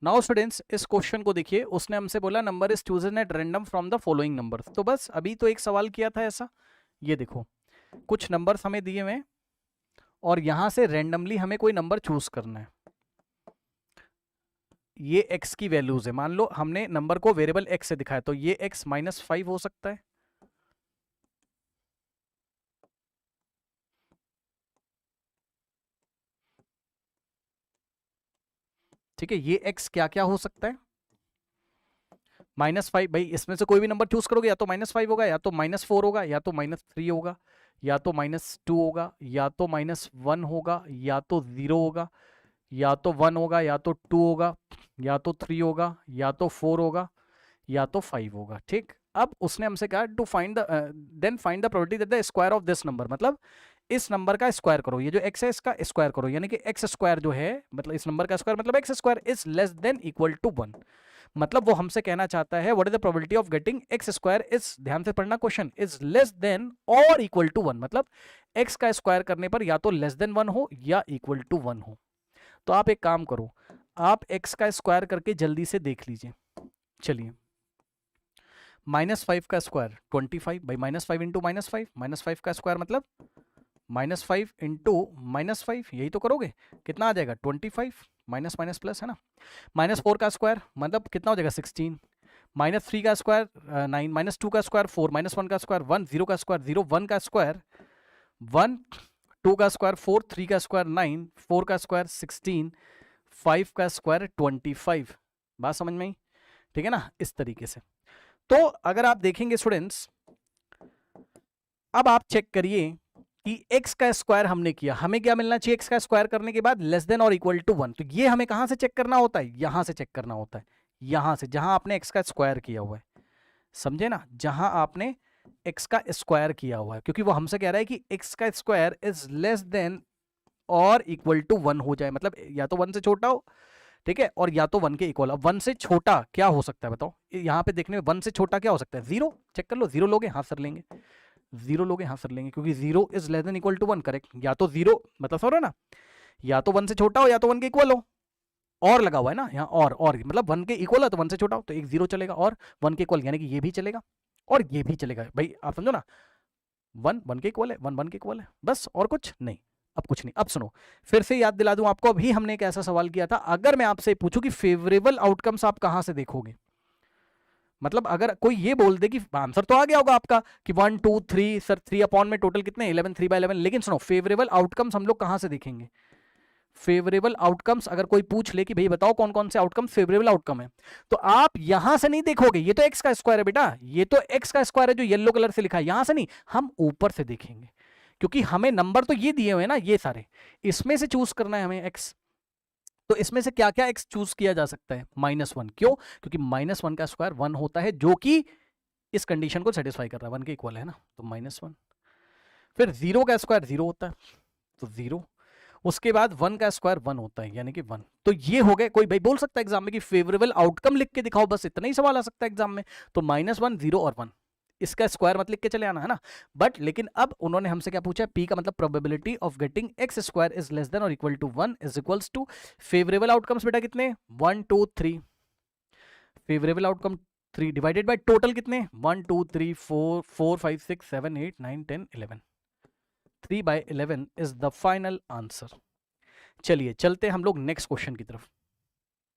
Now students इस question को देखिए, उसने हमसे बोला number is chosen at random from the following numbers. तो बस अभी तो एक सवाल किया था ऐसा, ये देखो कुछ नंबर्स हमें दिए हुए और यहां से रैंडमली हमें कोई नंबर चूज करना है। ये x की वैल्यूज है, मान लो हमने नंबर को वेरिएबल x से दिखाया, तो ये x -5 हो सकता है, ठीक है। ये x क्या क्या हो सकता है, -5, भाई इसमें से कोई भी नंबर चूज करोगे, या तो -5 होगा, या तो -4 होगा, या तो -3 होगा, या तो -2 होगा, या तो -1 होगा, या तो 0 होगा, या तो 1 होगा, या तो 2 होगा, या तो 3 होगा, या तो 4 होगा, या तो 5 होगा, ठीक। अब उसने हमसे कहा to find the then find the probability that the square of this number, मतलब इस नंबर का स्क्वायर करो, ये जो x है इसका स्क्वायर करो, यानी कि x स्क्वायर जो है, मतलब इस नंबर का स्क्वायर मतलब x square is less than equal to 1। मतलब वो हमसे कहना चाहता है what is the probability of getting x square is, ध्यान से पढ़ना क्वेश्चन, इज लेस देन और इक्वल टू 1, मतलब x का स्क्वायर करने पर या तो लेस देन 1 हो या इक्वल टू 1 हो। तो आप एक काम करो, आप x का स्क्वायर करके जल्दी से देख लीजिए। चलिए, -5 का स्क्वायर 25, भाई -5 इंटू -5, -5 का स्क्वायर मतलब -5 इंटू -5, यही तो करोगे, कितना आ जाएगा 25, माइनस माइनस प्लस है ना। -4 का स्क्वायर मतलब कितना हो जाएगा 16, -3 का स्क्वायर 9, -2 का स्क्वायर 4, -1 का स्क्वायर 1, 0 का स्क्वायर 0, 1 का स्क्वायर 1, 2 का स्क्वायर 4, 3 का स्क्वायर 9, 4 का स्क्वायर 16, 5 का स्क्वायर 25। बात समझ में आई, ठीक है ना, इस तरीके से। तो अगर आप देखेंगे स्टूडेंट्स, अब आप चेक करिए कि x का स्क्वायर हमने किया, हमें क्या मिलना चाहिए x का स्क्वायर करने के बाद, लेस देन और इक्वल टू 1। तो ये हमें कहां से चेक करना होता है, यहां से चेक करना होता है, यहां से जहां आपने x का स्क्वायर किया हुआ है, समझे ना, जहां आपने x का स्क्वायर किया हुआ है, क्योंकि वो हमसे कह रहा है कि x का स्क्वायर इज लेस देन और इक्वल टू 1 हो जाए, मतलब या तो 1 से छोटा हो, ठीक है, और या तो 1 के इक्वल। अब 1 से छोटा क्या हो सकता है बताओ, यहां पे देखने में 1 से छोटा क्या हो सकता है, 0, चेक कर लो, 0 लोगे, हाँ सर लेंगे, 0 लोगे, हाँ सर लेंगे, क्योंकि 0 is less than equal to 1, correct. या तो 0 मतलब समझ रहे हो ना, या तो 1 से छोटा हो या तो 1 के इक्वल हो, और लगा हुआ है ना यहाँ, और मतलब 1 के इक्वल है तो 1 से छोटा हो तो एक 0 चलेगा, और 1 के इक्वल यानी कि ये भी चलेगा और ये भी चलेगा, भाई आप समझो ना, 1 1 के इक्वल है, 1 1 के इक्वल है, बस और कुछ नहीं। अब कुछ नहीं, अब सुनो, फिर से याद दिला दूं आपको, अभी हमने एक ऐसा सवाल किया था, अगर मैं आपसे पूछूं कि फेवरेबल आउटकम्स आप कहां से देखोगे, मतलब अगर कोई ये बोल दे कि आंसर तो आ गया होगा आपका कि 1 2 3 सर 3 अपॉन में टोटल कितने 11, 3/11, लेकिन सुनो फेवरेबल आउटकम्स हम लोग कहां से देखेंगे, फेवरेबल आउटकम्स अगर कोई पूछ ले कि भाई बताओ कौन कौन से आउटकम फेवरेबल आउटकम है, तो आप यहां से नहीं देखोगे, ये तो एक्स का स्क्वायर है बेटा, ये तो एक्स का स्क्वायर है जो येलो कलर से लिखा है, यहां से नहीं, हम ऊपर से देखेंगे, क्योंकि हमें नंबर तो ये दिए हुए हैं ना, ये सारे, इसमें से चूज करना है हमें एक्स। तो इसमें से क्या क्या एक्स चूज किया जा सकता है, -1, क्यों, क्योंकि -1 का स्क्वायर 1 होता है, जो कि इस कंडीशन को सेटिस्फाई कर रहा है, 1 के इक्वल है ना, तो -1। फिर 0 का स्क्वायर 0 होता है, तो 0, उसके बाद 1 का स्क्वायर 1 होता है, यानी कि 1। तो ये हो गए, कोई भाई बोल सकता है एग्जाम में कि फेवरेबल आउटकम लिख के दिखाओ, बस इतना ही सवाल आ सकता है एग्जाम में, तो -1, 0 और 1, इसका स्क्वायर मत लिख के चले आना है ना। बट लेकिन अब उन्होंने हमसे क्या पूछा, पी का मतलब probability of getting X square is less than और equal to 1 is equals to favourable outcomes बेटा कितने 1 2 3, favourable outcome 3 divided by total कितने 1 2 3 4 4 5 6 7 8 9 10 11, 3/11 इज द फाइनल आंसर। चलिए चलते हम लोग नेक्स्ट क्वेश्चन की तरफ।